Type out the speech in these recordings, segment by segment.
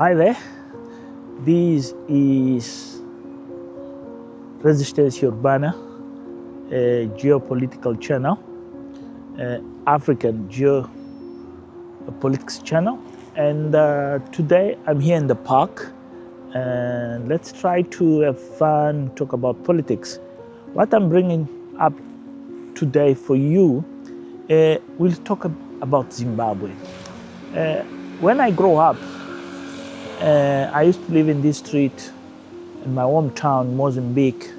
Hi there, this is Resistência Urbana, a geopolitical channel, African geopolitics channel. And today I'm here in the park and let's try to have fun, talk about politics. What I'm bringing up today for you, we'll talk about Zimbabwe. When I grow up, I used to live in this street in my hometown, Mozambique,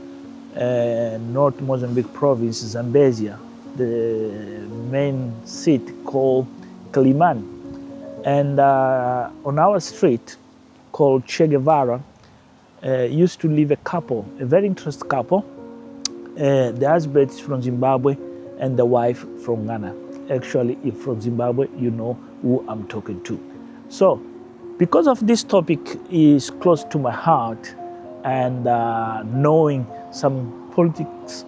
North Mozambique province, Zambezia, the main city called Kaliman. And on our street called Che Guevara, used to live a couple, a very interesting couple. The husband is from Zimbabwe and the wife from Ghana. Actually, if from Zimbabwe, you know who I'm talking to. So, because of this topic is close to my heart, and knowing some politicians,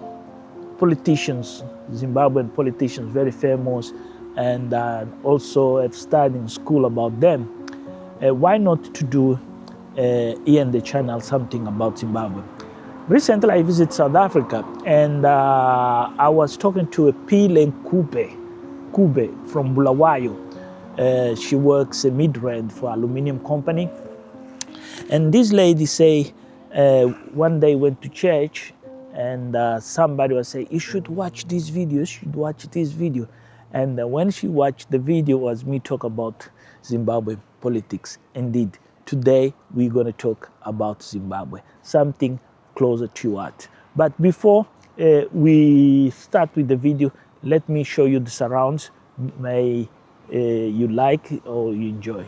Zimbabwean politicians, very famous, and also have studied in school about them, why not to do here in the channel something about Zimbabwe? Recently I visited South Africa and I was talking to a Pile Kube from Bulawayo. She works a mid-range for aluminium company. And this lady say, one day went to church and somebody was saying, you should watch this video, you should watch this video. And when she watched the video, was me talk about Zimbabwe politics. Indeed, today we're going to talk about Zimbabwe, something closer to your heart. But before we start with the video, let me show you the surrounds. May you like or you enjoy.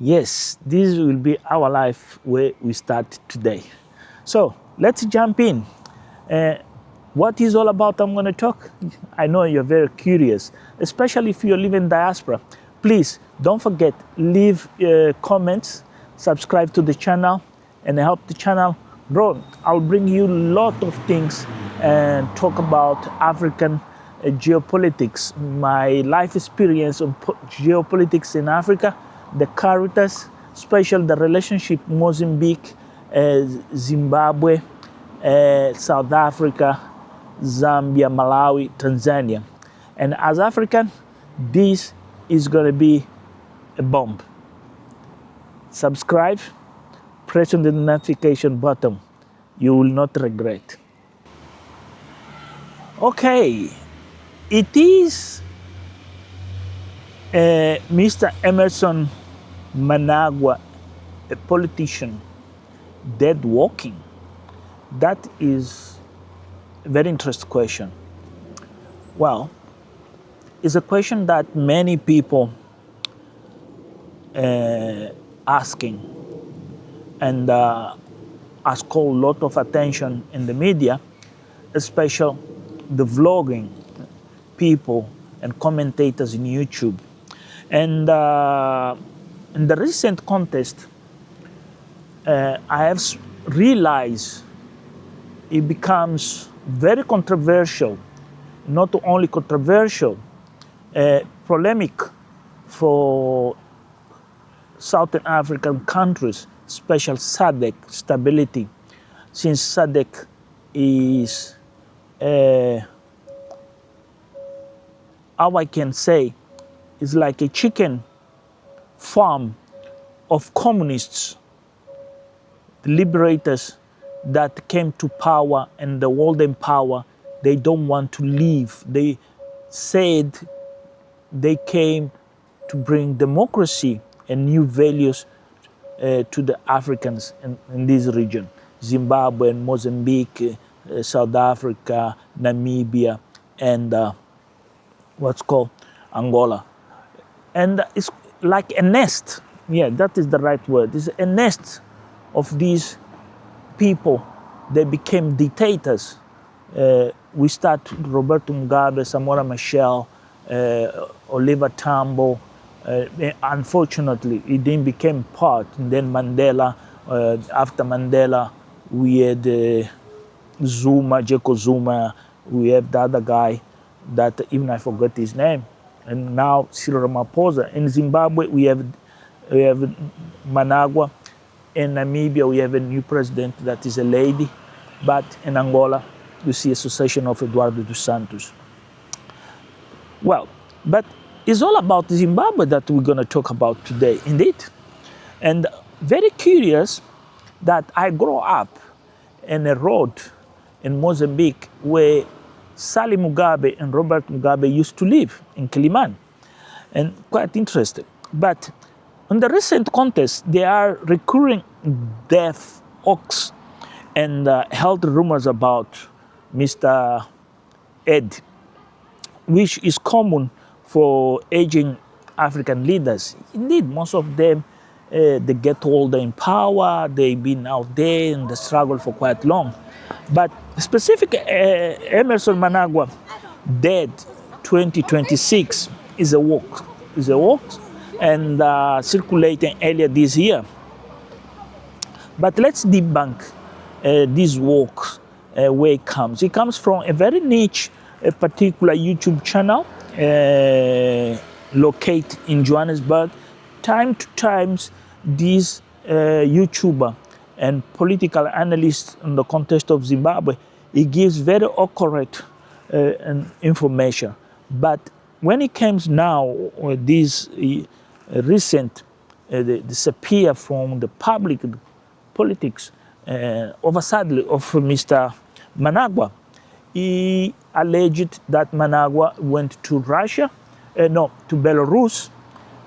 Yes, this will be our life where we start today. So let's jump in. What is all about I'm going to talk? I know you're very curious, especially if you're living in diaspora. Please don't forget, leave comments, subscribe to the channel, and help the channel grow. I'll bring you a lot of things and talk about African geopolitics, my life experience on geopolitics in Africa, the characters, especially the relationship Mozambique, Zimbabwe, South Africa, Zambia, Malawi, Tanzania. And as African, this is going to be a bomb. Subscribe, press on the notification button. You will not regret. Okay, it is Mr. Emmerson Mnangagwa, a politician, dead walking? That is a very interesting question. Well, it's a question that many people asking and has called a lot of attention in the media, especially the vlogging people and commentators in YouTube. And in the recent contest, I have realized it becomes very controversial, not only controversial, polemic for Southern African countries, especially SADC stability, since SADC is, how I can say, is like a chicken farm of communists, the liberators that came to power and the world in power. They don't want to leave. They said they came to bring democracy and new values to the Africans in this region, Zimbabwe, Mozambique, South Africa, Namibia, and what's called Angola. And it's like a nest. Yeah, that is the right word. It's a nest of these people. They became dictators. We start Roberto Mugabe, Samora Machel, Oliver Tambo. Unfortunately, it didn't become part. And then Mandela. After Mandela, we had Zuma, Jacob Zuma. We have the other guy that even I forgot his name. And now Cyril Ramaphosa. In Zimbabwe, we have Mnangagwa. In Namibia, we have a new president that is a lady. But in Angola, you see a succession of Eduardo dos Santos. Well, but it's all about Zimbabwe that we're going to talk about today, indeed. And very curious that I grew up in a road in Mozambique where Sally Mugabe and Robert Mugabe used to live in Kilimani. And quite interesting. But in the recent contest, there are recurring death oaks and health rumors about Mr. Ed, which is common for aging African leaders. Indeed, most of them, they get older in power, they've been out there in the struggle for quite long. But specific Emmerson Mnangagwa, dead 2026, is a walk, and circulating earlier this year. But let's debunk these walks, where it comes. It comes from a very niche, a particular YouTube channel located in Johannesburg. Time to times, these YouTuber and political analysts in the context of Zimbabwe, it gives very accurate information. But when it comes now, this recent disappear from the public politics, oversitly of Mr. Mnangagwa, he alleged that Mnangagwa went to Russia, to Belarus,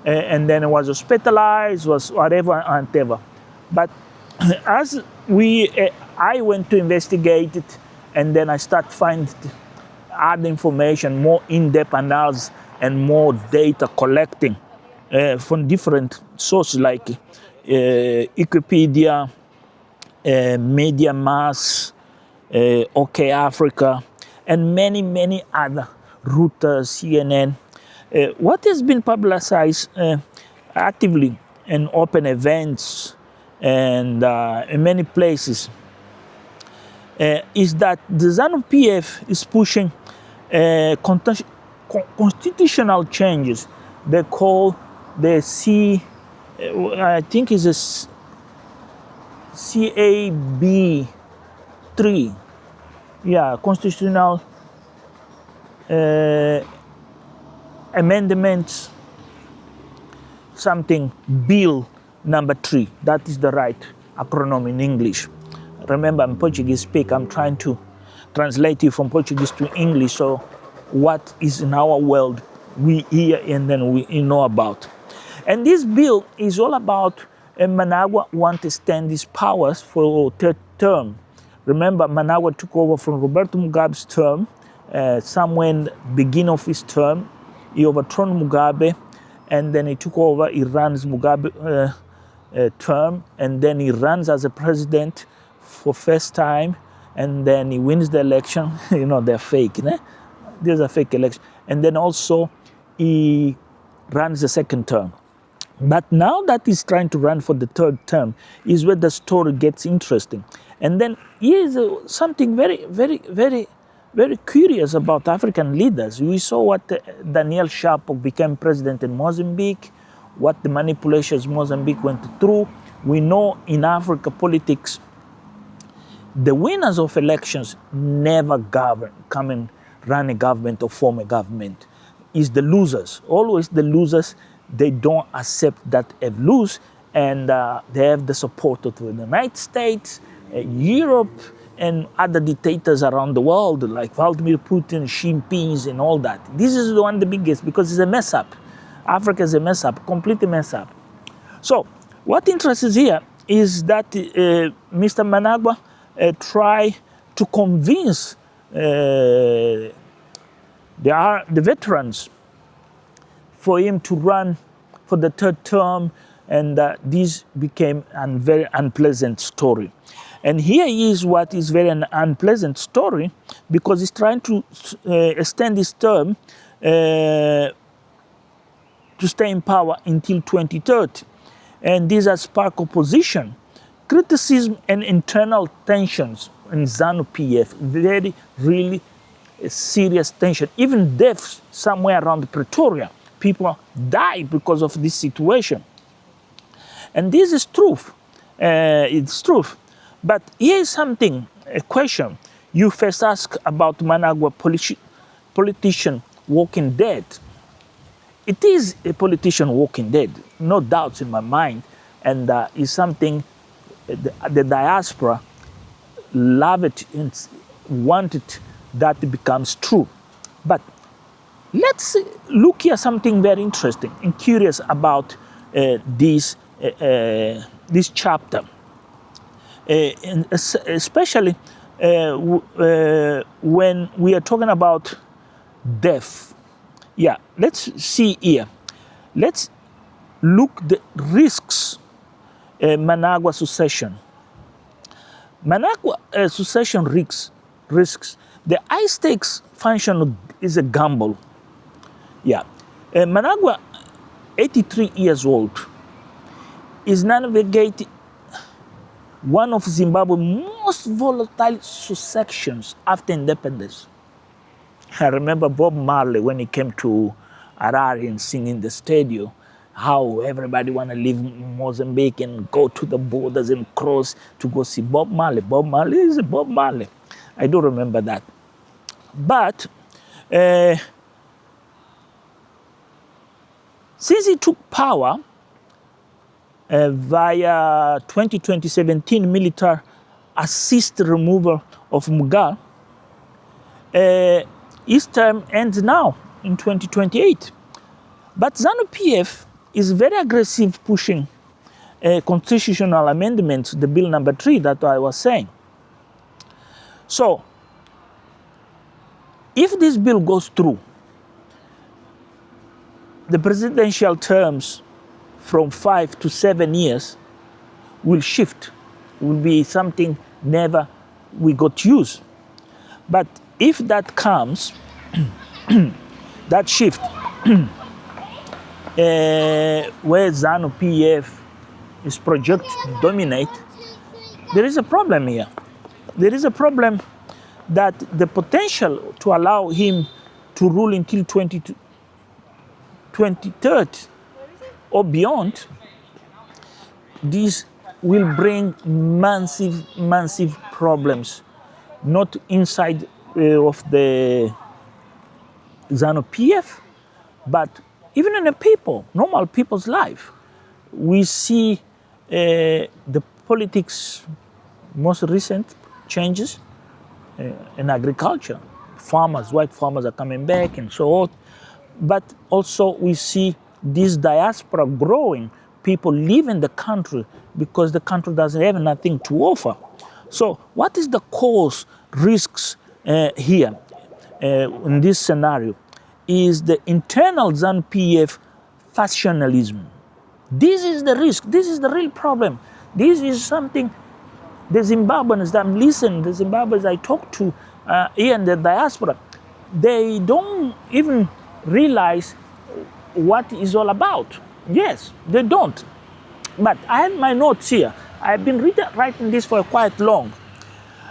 and then was hospitalized, was whatever and whatever. But as I went to investigate it, and then I start finding other information, more in-depth analysis, and more data collecting from different sources like Wikipedia, Media Mass, OK Africa, and many, many other, Reuters, CNN. What has been publicized actively in open events and in many places is that the ZANU-PF is pushing constitutional changes. They call the I think it's a CAB 3, constitutional amendments, something, bill number 3. That is the right acronym in English. Remember, I'm Portuguese speaker. I'm trying to translate it from Portuguese to English. So what is in our world, we hear and then we know about. And this bill is all about Mnangagwa want to extend his powers for third term. Remember, Mnangagwa took over from Roberto Mugabe's term. Somewhere in the beginning of his term, he overthrown Mugabe, and then he took over. He runs Mugabe term, and then he runs as a president for first time, and then he wins the election. They're fake. There's a fake election. And then also he runs the second term. But now that he's trying to run for the third term is where the story gets interesting. And then here's something very, very, very, very curious about African leaders. We saw what Daniel Chapo became president in Mozambique, what the manipulations Mozambique went through. We know in Africa politics, the winners of elections never come and run a government or form a government. It's the losers, always the losers. They don't accept that they lose, and they have the support of the United States, Europe, and other dictators around the world, like Vladimir Putin, Xi Jinping, and all that. This is the one of the biggest, because it's a mess up. Africa is a mess up, completely mess up. So what interests here is that Mr. Mnangagwa try to convince the veterans for him to run for the third term, and this became a very unpleasant story. And here is what is very an unpleasant story, because he's trying to extend his term to stay in power until 2030. And these are spark opposition, criticism and internal tensions in ZANU-PF, very, really serious tension, even deaths somewhere around Pretoria. People died because of this situation. And this is truth, it's truth. But here is something, a question. You first ask about Mnangagwa, politician walking dead. It is a politician walking dead, no doubts in my mind, and is something the diaspora love it and want it that it becomes true. But let's look here something very interesting and curious about this chapter, and especially when we are talking about death. Yeah, let's see here. Let's look the risks Mnangagwa succession. Mnangagwa succession risks. The high stakes function is a gamble. Yeah, Mnangagwa, 83 years old, is navigating one of Zimbabwe's most volatile successions after independence. I remember Bob Marley when he came to Harare and sing in the stadium, how everybody want to leave Mozambique and go to the borders and cross to go see Bob Marley. Bob Marley is Bob Marley. I do remember that. But since he took power via 2017 military assist removal of Mugabe, his term ends now in 2028. But ZANU-PF is very aggressive pushing constitutional amendments, the bill number 3 that I was saying. So, if this bill goes through, the presidential terms from 5 to 7 years will shift, will be something never we got used. But if that comes, that shift, where ZANU-PF is projected to dominate, there is a problem here. There is a problem that the potential to allow him to rule until 2030 or beyond, this will bring massive problems, not inside of the ZANU-PF, but even in the people, normal people's life. We see the politics, most recent changes in agriculture. Farmers, white farmers are coming back and so on. But also we see this diaspora growing, people leaving the country because the country doesn't have nothing to offer. So what is the cause, risks here in this scenario? Is the internal ZANU-PF factionalism. This is the risk, this is the real problem. This is something the Zimbabweans that I'm listening, the Zimbabweans I talk to here in the diaspora, they don't even realize what it's all about. Yes, they don't. But I have my notes here. I've been writing this for quite long.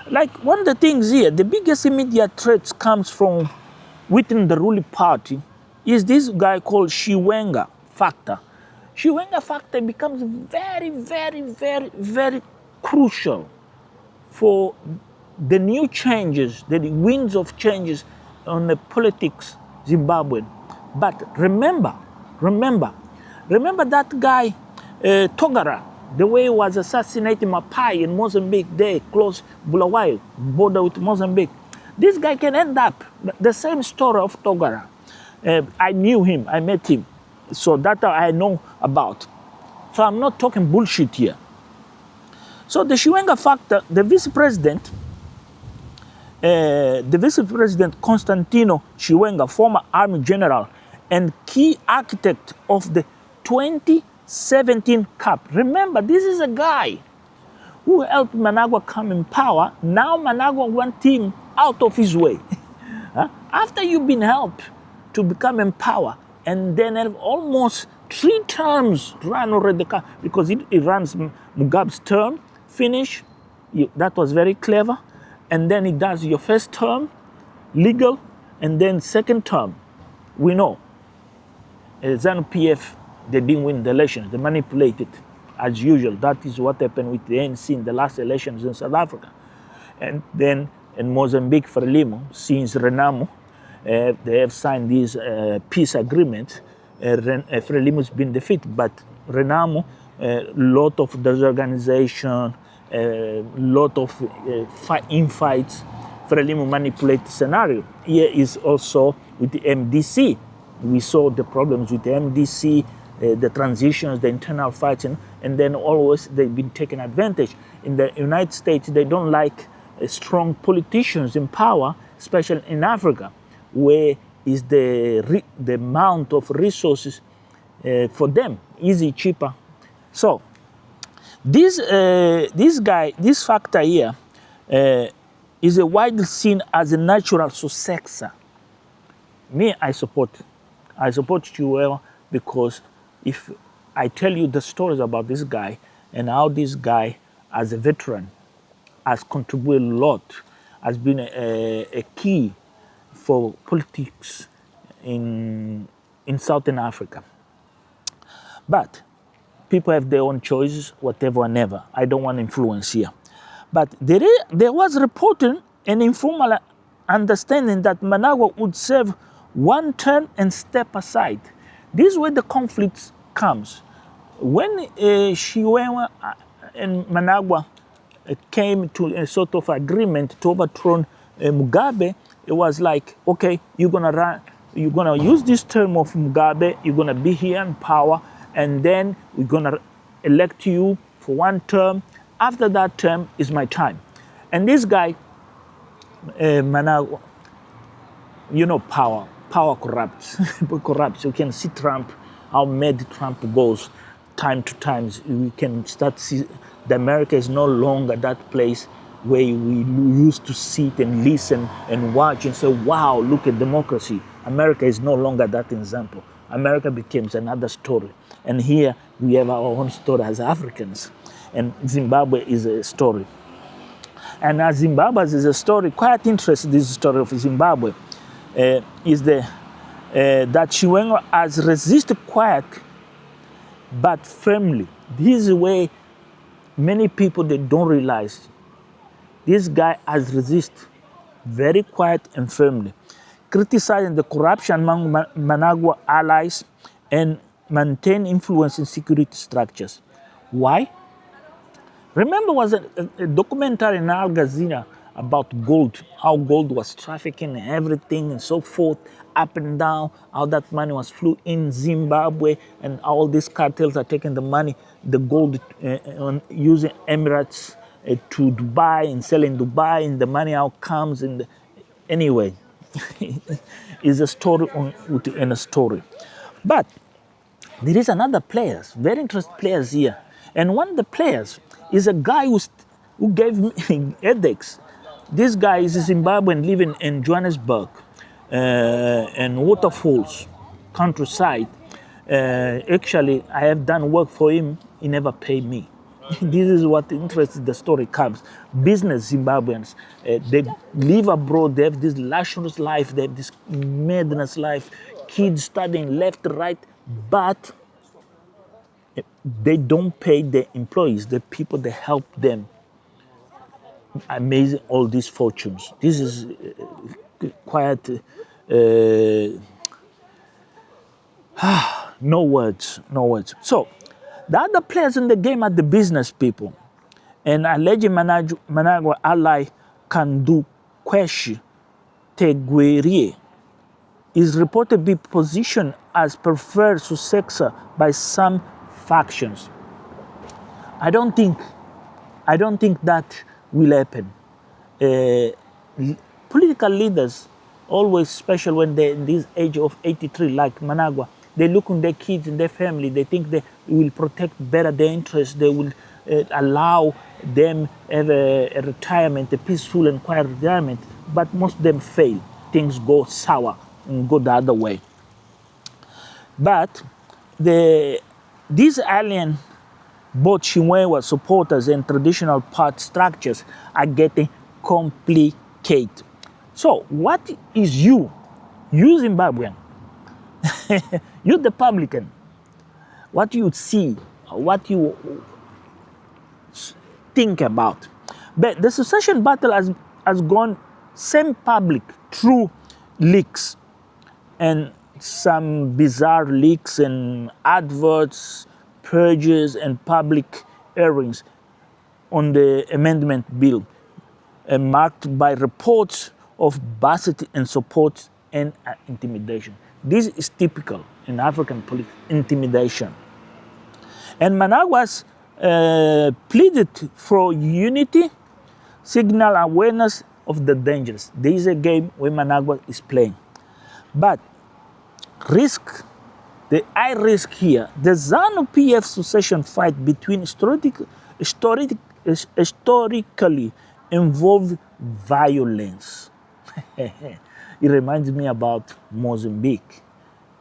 Like one of the things here, the biggest immediate threats comes from within the ruling party is this guy called Chiwenga factor. Chiwenga factor becomes very crucial for the new changes, the winds of changes on the politics Zimbabwe. But remember that guy Togara, the way he was assassinating Mapai in Mozambique, there close Bulawayo, border with Mozambique. This guy can end up the same story of Togara. I knew him, I met him, so that I know about. So I'm not talking bullshit here. So the Chiwenga factor, the vice president Constantino Chiwenga, former army general and key architect of the 2017 Cup. Remember, this is a guy who helped Mnangagwa come in power. Now Mnangagwa wants him out of his way. After you've been helped to become in power, and then have almost 3 terms run already, because it runs Mugabe's term, finish, that was very clever, and then it does your first term, legal, and then second term. We know, ZANU-PF, they didn't win the elections, they manipulated, as usual. That is what happened with the ANC in the last elections in South Africa. And then in Mozambique, Frelimo, since Renamo, they have signed this peace agreement. Frelimo's been defeated, but Renamo, lot of disorganization, lot of infights. Frelimo manipulate the scenario. Here is also with the MDC. We saw the problems with the MDC, the transitions, the internal fights, and then always they've been taken advantage. In the United States, they don't like strong politicians in power, especially in Africa, where is the amount of resources for them easy, cheaper. So this factor here is widely seen as a natural successor. Me, I support Chiwewe, because if I tell you the stories about this guy and how this guy, as a veteran, has contributed a lot, has been a key for politics in Southern Africa. But people have their own choices, whatever and never. I don't want influence here. But there was reporting an informal understanding that Mnangagwa would serve one term and step aside. This is where the conflict comes. When Chiwewe and Mnangagwa came to a sort of agreement to overthrow Mugabe, it was like, okay, you're gonna use this term of Mugabe, you're gonna be here in power, and then we're gonna elect you for one term. After that term is my time. And this guy, Mnangagwa, you know, power corrupts. Corrupts. You can see Trump, how mad Trump goes time to time. We can start see that America is no longer that place where we used to sit and listen and watch and say, wow, look at democracy. America is no longer that example. America becomes another story. And here we have our own story as Africans. And Zimbabwe is a story. And as Zimbabwe is a story, quite interesting, this story of Zimbabwe, is that Chiwewe has resisted quiet but firmly. This is where many people, they don't realize. This guy has resisted very quiet and firmly, criticizing the corruption among Mnangagwa allies and maintain influence in security structures. Why? Remember, was a documentary in Al Jazeera about gold, how gold was trafficking and everything and so forth, up and down, how that money was flew in Zimbabwe, and all these cartels are taking the money, the gold, using Emirates to Dubai and selling Dubai, and the money out comes. Anyway, it's a story within a story. But there is another players, very interesting players here. And one of the players is a guy who gave me headaches. This guy is a Zimbabwean living in Johannesburg and Waterfalls, countryside. Actually, I have done work for him. He never paid me. This is what interested the story comes. Business Zimbabweans, they live abroad, they have this luxurious life, they have this madness life, kids studying left, right, but they don't pay their employees, the people that help them. Amazing, all these fortunes. This is quite, no words. So, the other players in the game are the business people. And alleged Mnangagwa ally Kandu Kweshi Tegwerie is reported to be positioned as preferred successor by some factions. I don't think that will happen. Political leaders, always special when they're in this age of 83, like Mnangagwa. They look on their kids and their family. They think they will protect better their interests. They will allow them have a retirement, a peaceful and quiet retirement. But most of them fail. Things go sour and go the other way. But these alien both Chimwewa supporters and traditional party structures are getting complicated. So what is you Zimbabwean, you the publican, what you see, what you think about? But the secession battle has gone semi-public through leaks and some bizarre leaks and adverts, purges and public hearings on the amendment bill, marked by reports of basicity and support and intimidation. This is typical in African politics, intimidation. And Mnangagwa pleaded for unity, signal awareness of the dangers. There is a game where Mnangagwa is playing. But risk, the high risk here, the ZANU-PF succession fight between historically involved violence. It reminds me about Mozambique.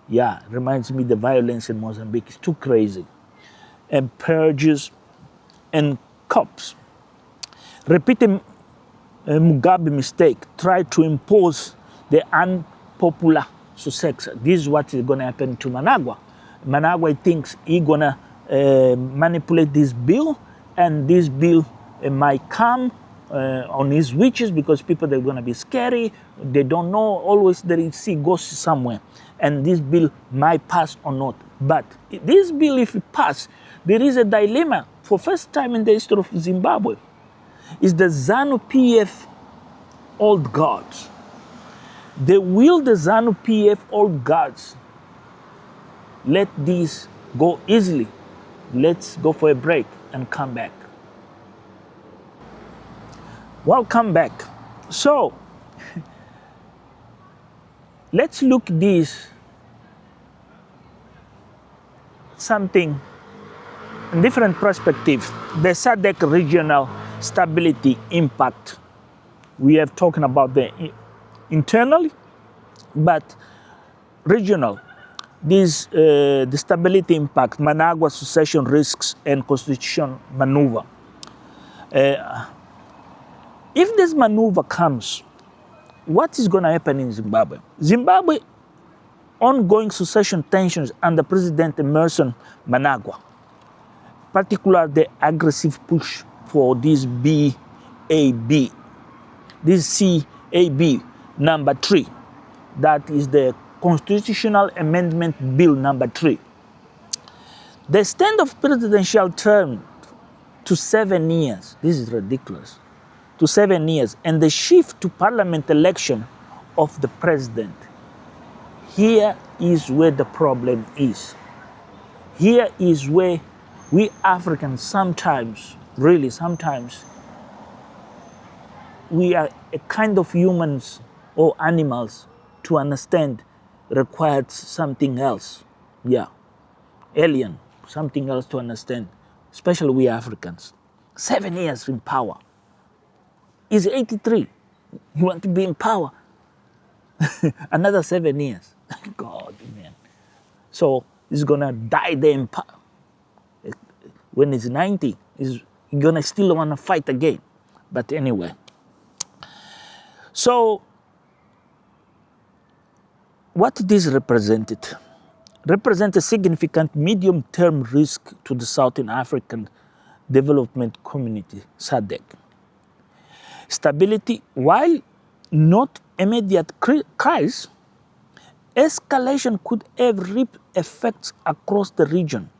Yeah, it reminds me the violence in Mozambique is too crazy. And purges and cops. Repeating Mugabe mistake, tried to impose the unpopular successor. This is what is going to happen to Mnangagwa. Mnangagwa thinks he's going to manipulate this bill, and this bill might come on his wishes because people are going to be scary. They don't know. Always they see ghosts somewhere. And this bill might pass or not. But this bill, if it passes, there is a dilemma for first time in the history of Zimbabwe. Is the ZANU-PF old guards. They will the ZANU-PF old guards let these go easily. Let's go for a break and come back. Welcome back. So, let's look at this something in different perspective. The SADC regional stability impact. We have talking about the internally, but regional. This the stability impact, Mnangagwa succession risks and constitution maneuver. If this maneuver comes, what is going to happen in Zimbabwe? Zimbabwe ongoing succession tensions under President Emmerson Mnangagwa, particularly the aggressive push for this CAB number 3, that is the Constitutional Amendment Bill number 3. The extent of presidential term to 7 years, this is ridiculous, to 7 years, and the shift to parliament election of the president. Here is where the problem is. Here is where we Africans sometimes, really sometimes, we are a kind of humans or animals to understand required something else. Yeah, alien, something else to understand, especially we Africans. 7 years in power. He's 83. You want to be in power? Another 7 years. God, man. So he's gonna die there in power. When he's 90, he's gonna still wanna fight again. But anyway. So what this represented? Represent a significant medium-term risk to the Southern African Development Community, SADC. Stability, while not immediate crisis, escalation could have reap effects across the region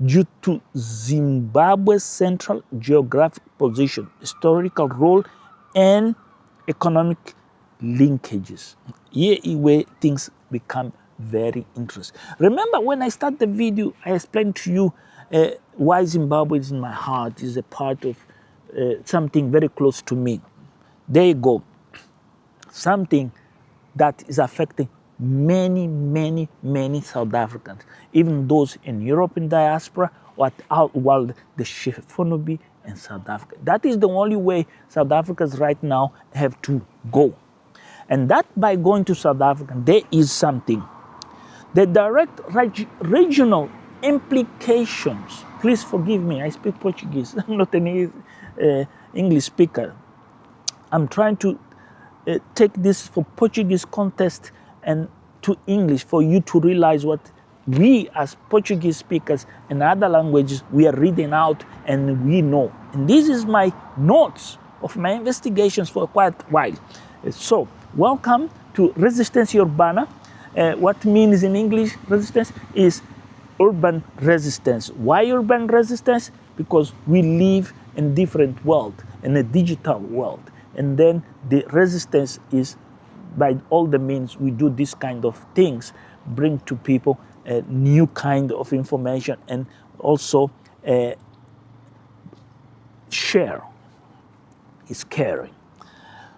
due to Zimbabwe's central geographic position, historical role, and economic linkages. Here is where things become very interesting. Remember when I started the video, I explained to you why Zimbabwe is in my heart, is a part of something very close to me. There you go. Something that is affecting many, many, many South Africans, even those in Europe in diaspora, while the xenophobia in South Africa. That is the only way South Africans right now have to go. And that by going to South Africa, there is something. The direct regional implications, please forgive me, I speak Portuguese, I'm not an English speaker. I'm trying to take this for Portuguese context and to English for you to realize what we as Portuguese speakers and other languages, we are reading out and we know. And this is my notes of my investigations for quite a while. So, welcome to Resistência Urbana. What means in English resistance is urban resistance. Why urban resistance? Because we live in a different world, in a digital world. And then the resistance is by all the means we do this kind of things, bring to people a new kind of information and also share is caring.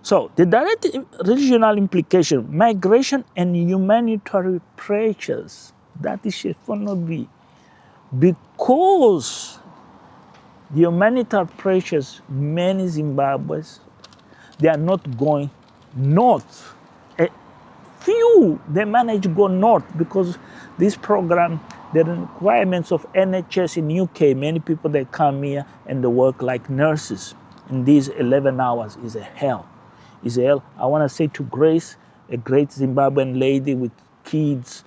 So the direct regional implication, migration and humanitarian pressures, that is xenophobia. Because the humanitarian pressures, many Zimbabweans, they are not going north. A few, they manage to go north because this program, the requirements of NHS in UK, many people, they come here and they work like nurses. And these 11 hours is a hell. Is a hell. I want to say to Grace, a great Zimbabwean lady with kids,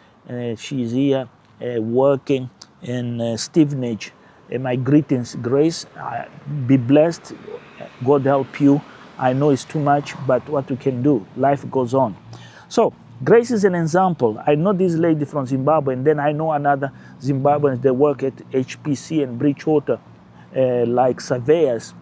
she's here working in Stevenage. My greetings, Grace. Be blessed. God help you. I know it's too much, but what we can do, life goes on. So, Grace is an example. I know this lady from Zimbabwe, and then I know another Zimbabweans that work at HPC and Bridgewater, like surveyors.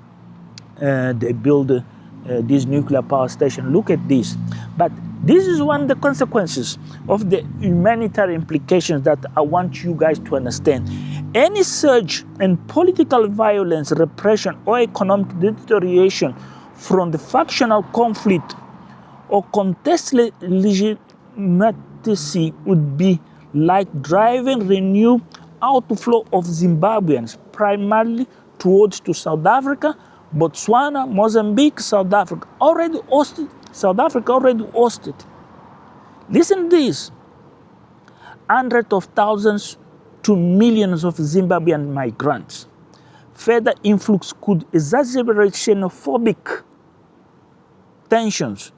They build this nuclear power station. Look at this. But this is one of the consequences of the humanitarian implications that I want you guys to understand. Any surge in political violence, repression, or economic deterioration from the factional conflict or contested legitimacy would be like driving renewed outflow of Zimbabweans, primarily towards to South Africa, Botswana, Mozambique, South Africa already hosted. Listen to this. Hundreds of thousands to millions of Zimbabwean migrants. Further influx could exacerbate xenophobic tensions,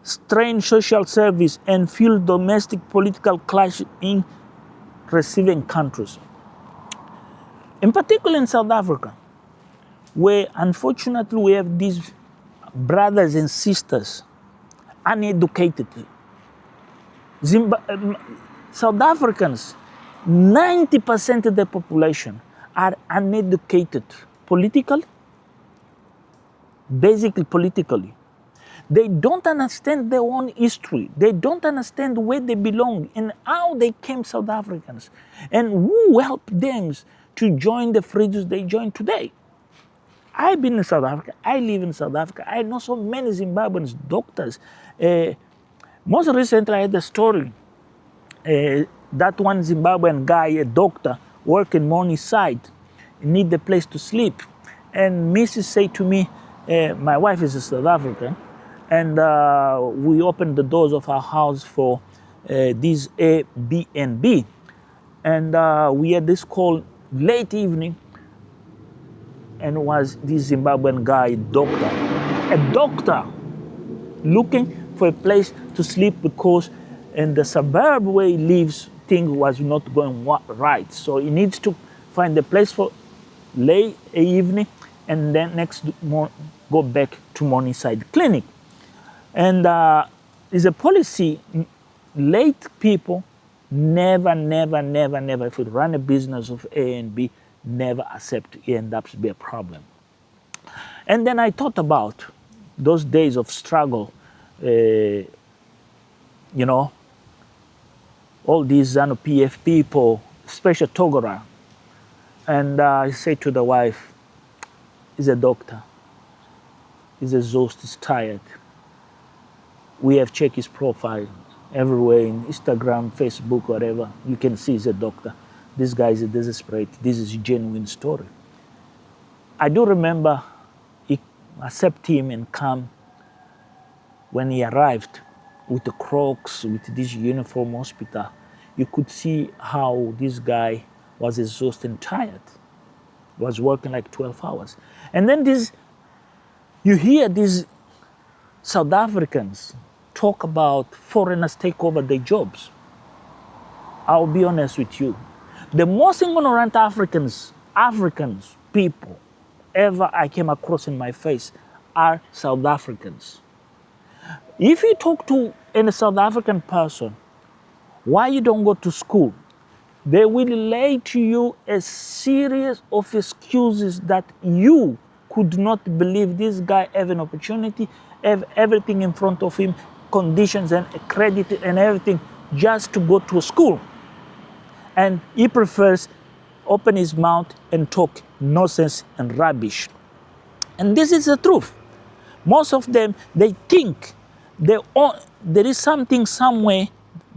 strain social service, and fuel domestic political clash in receiving countries. In particular in South Africa, where unfortunately we have these brothers and sisters uneducated. South Africans, 90% of the population are uneducated politically, basically politically. They don't understand their own history. They don't understand where they belong and how they came South Africans and who helped them to join the freedoms they join today. I've been in South Africa. I live in South Africa. I know so many Zimbabwean doctors. Most recently, I had a story. That one Zimbabwean guy, a doctor, working Morningside, need a place to sleep. And Mrs. said to me, my wife is a South African, and we opened the doors of our house for this Airbnb. And we had this call late evening, and was this Zimbabwean guy, a doctor looking for a place to sleep because in the suburb where he lives, things was not going right. So he needs to find a place for late evening and then next morning go back to Morningside Clinic. And it's a policy, late people never, if you run a business of A and B, never accept it ends up to be a problem. And then I thought about those days of struggle, all these ZANU-PF people, especially Togora. And I said to the wife, he's a doctor, he's exhausted, he's tired. We have checked his profile everywhere in Instagram, Facebook, whatever. You can see he's a doctor. This guy is a desperate. This is a genuine story. I do remember he accept him and come when he arrived with the Crocs, with this uniform hospital. You could see how this guy was exhausted and tired. Was working like 12 hours. And then you hear these South Africans talk about foreigners take over their jobs. I'll be honest with you. The most ignorant Africans, people, ever I came across in my face are South Africans. If you talk to a South African person, why you don't go to school, they will lay to you a series of excuses that you could not believe this guy have an opportunity, have everything in front of him, conditions and credit and everything, just to go to school. And he prefers open his mouth and talk nonsense and rubbish. And this is the truth. Most of them, they think there is something somewhere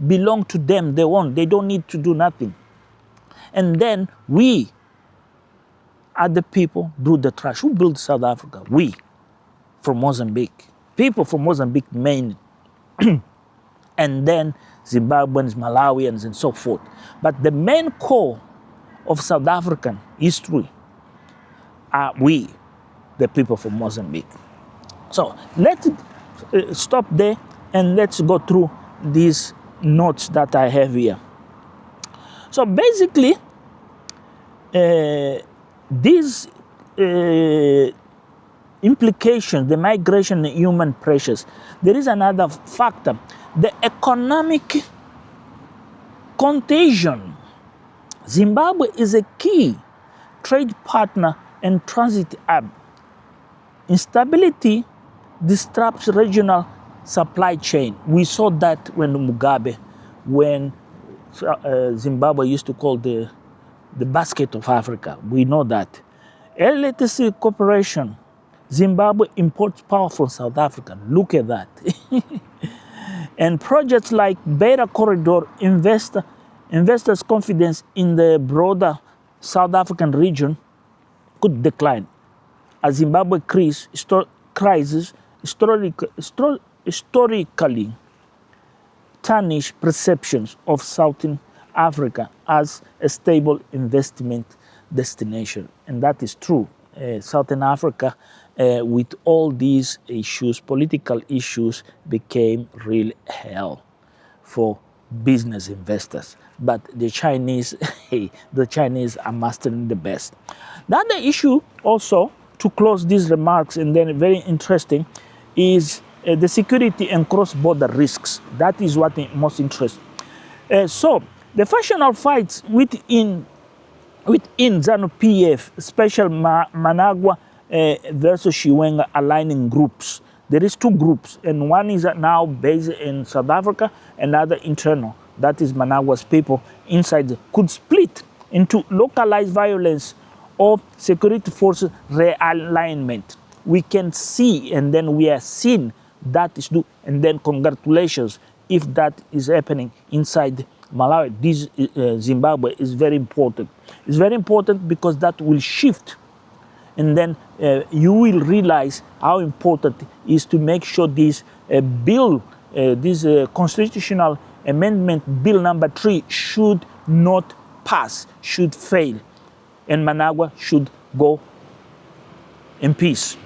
belong to them, they own. They don't need to do nothing. And then we, other people, do the trash. Who built South Africa? We, from Mozambique. People from Mozambique mainly. And then Zimbabweans, Malawians, and so forth. But the main core of South African history are we, the people from Mozambique. So let's stop there and let's go through these notes that I have here. So basically, these implications, the migration and human pressures, there is another factor, the economic contagion. Zimbabwe is a key trade partner and transit hub. Instability disrupts regional supply chain. We saw that when Zimbabwe used to call the basket of Africa. We know that. LTC Corporation, Zimbabwe imports power from South Africa. Look at that. And projects like Beta Corridor, investors' confidence in the broader South African region could decline as Zimbabwe crisis historically tarnish perceptions of Southern Africa as a stable investment destination. And that is true. Southern Africa, with all these issues, political issues, became real hell for business investors. But the Chinese, the Chinese are mastering the best. The other issue also, to close these remarks, and then very interesting, is the security and cross-border risks. That is what is most interesting. So the factional fights within ZANU-PF, Special Mnangagwa versus Chiwenga aligning groups. There is two groups, and one is now based in South Africa, another internal. That is Mnangagwa's people inside could split into localized violence or security force realignment. We can see, and then we are seeing that is due, and then congratulations if that is happening inside Malawi. This Zimbabwe is very important. It's very important because that will shift, and then you will realize how important it is to make sure this bill, this constitutional amendment bill number 3 should not pass, should fail, and Mnangagwa should go in peace.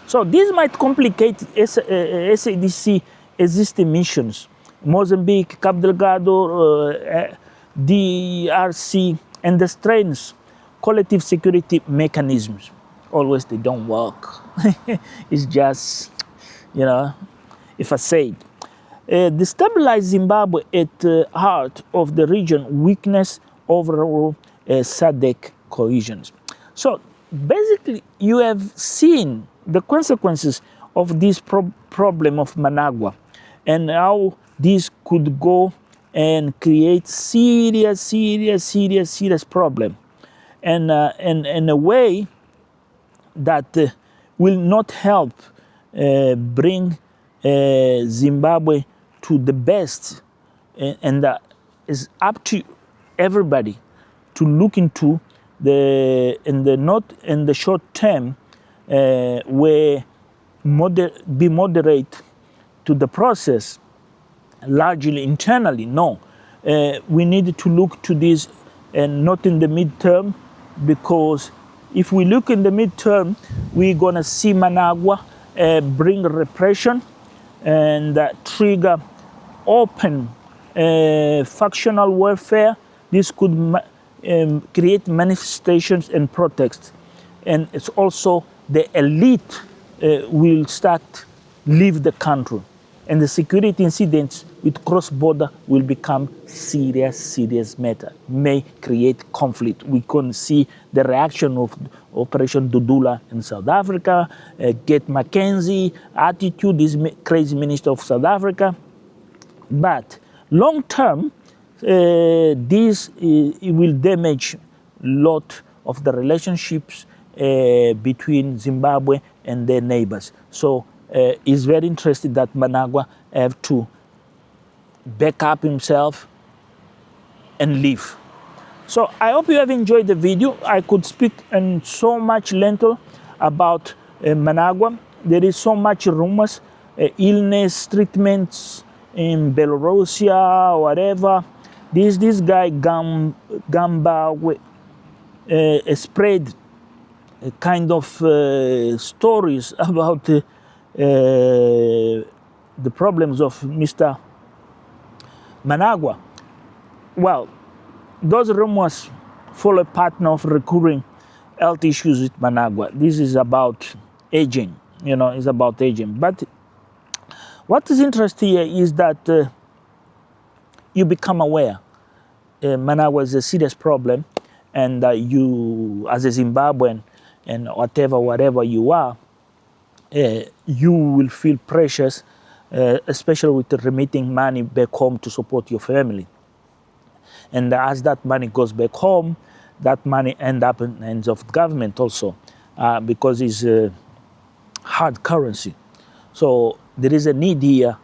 So this might complicate SADC existing missions. Mozambique, Cabo Delgado, DRC, and the strains collective security mechanisms. Always they don't work. It's just, you know, if I say it. Destabilize Zimbabwe at the heart of the region, weakness overall SADC cohesion. So basically you have seen the consequences of this problem of Mnangagwa and how this could go and create serious problem, and in a way that will not help bring Zimbabwe to the best, and it's up to everybody to look into not in the short term, where be moderate to the process, largely internally. No, we need to look to this, and not in the midterm, because if we look in the midterm, we're gonna see Mnangagwa bring repression and trigger open factional warfare. This could create manifestations and protests, and it's also the elite will start leave the country, and the security incidents with cross-border will become serious matter, may create conflict. We can see the reaction of Operation Dudula in South Africa, Get Mackenzie attitude, this crazy minister of South Africa. But long term, this it will damage a lot of the relationships between Zimbabwe and their neighbors. So it's very interesting that Mnangagwa have to back up himself and leave. So I hope you have enjoyed the video. I could speak in so much length about Mnangagwa. There is so much rumors, illness, treatments in Belarusia, whatever. This guy Gamba spread kind of stories about the problems of Mr. Mnangagwa. Well, those rumors follow a pattern of recurring health issues with Mnangagwa. This is about aging, it's about aging. But what is interesting here is that you become aware Mnangagwa is a serious problem, and you, as a Zimbabwean, and whatever you are, you will feel precious, especially with remitting money back home to support your family. And as that money goes back home, that money ends up in the hands of government also, because it's hard currency. So there is a need here.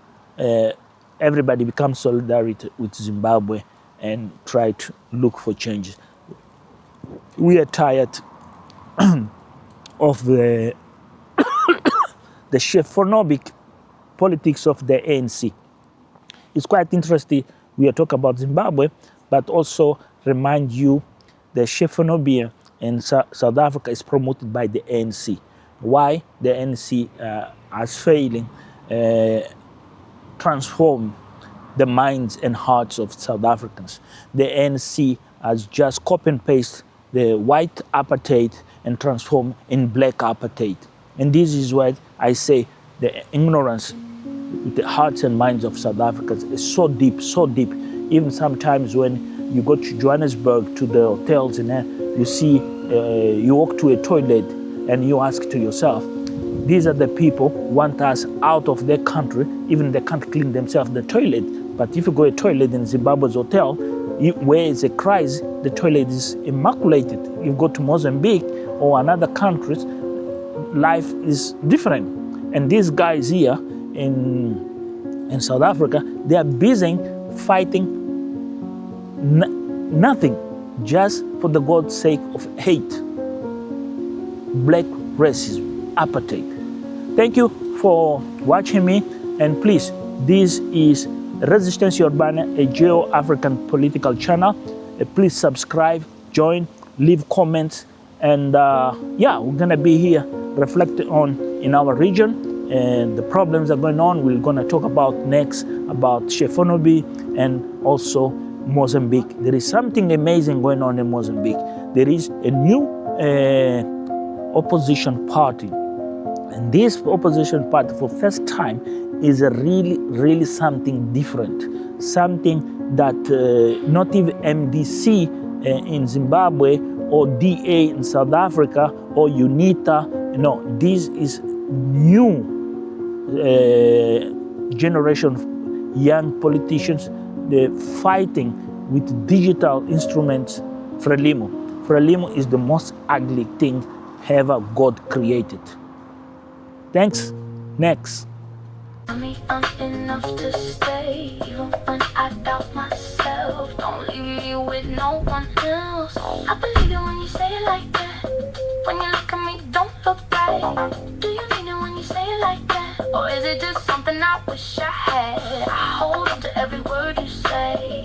Everybody becomes solidarity with Zimbabwe and try to look for changes. We are tired of the xenophobic politics of the ANC. It's quite interesting. We are talking about Zimbabwe, but also remind you the xenophobia in South Africa is promoted by the ANC. Why the ANC is failing transform the minds and hearts of South Africans. The ANC has just copy and paste the white apartheid and transform in black apartheid. And this is what I say, the ignorance with the hearts and minds of South Africans is so deep, so deep. Even sometimes when you go to Johannesburg, to the hotels, and you see, you walk to a toilet and you ask to yourself, these are the people who want us out of their country, even they can't clean themselves the toilet. But if you go to a toilet in Zimbabwe's hotel, where it's a crisis, the toilet is immaculated. You go to Mozambique or another countries, life is different. And these guys here in South Africa, they are busy fighting nothing, just for the God's sake of hate, black racism, apartheid. Thank you for watching me, and please, this is Resistance Urbana, a Geo-African political channel. Please subscribe, join, leave comments, and yeah, we're gonna be here reflecting on in our region and the problems that are going on. We're gonna talk about next about xenophoby and also Mozambique. There is something amazing going on in Mozambique. There is a new opposition party. And this opposition party, for first time, is a really something different. Something that not even MDC in Zimbabwe or DA in South Africa or UNITA, no, this is new generation of young politicians. They're fighting with digital instruments. Frelimo is the most ugly thing ever God created. Thanks. Next. Me, I'm enough to stay, even when I doubt myself. Don't leave me with no one else. I believe it when you say it like that. When you look at me, don't look right. Do you mean it when you say it like that? Or is it just something I wish I had? I hold on to every word you say.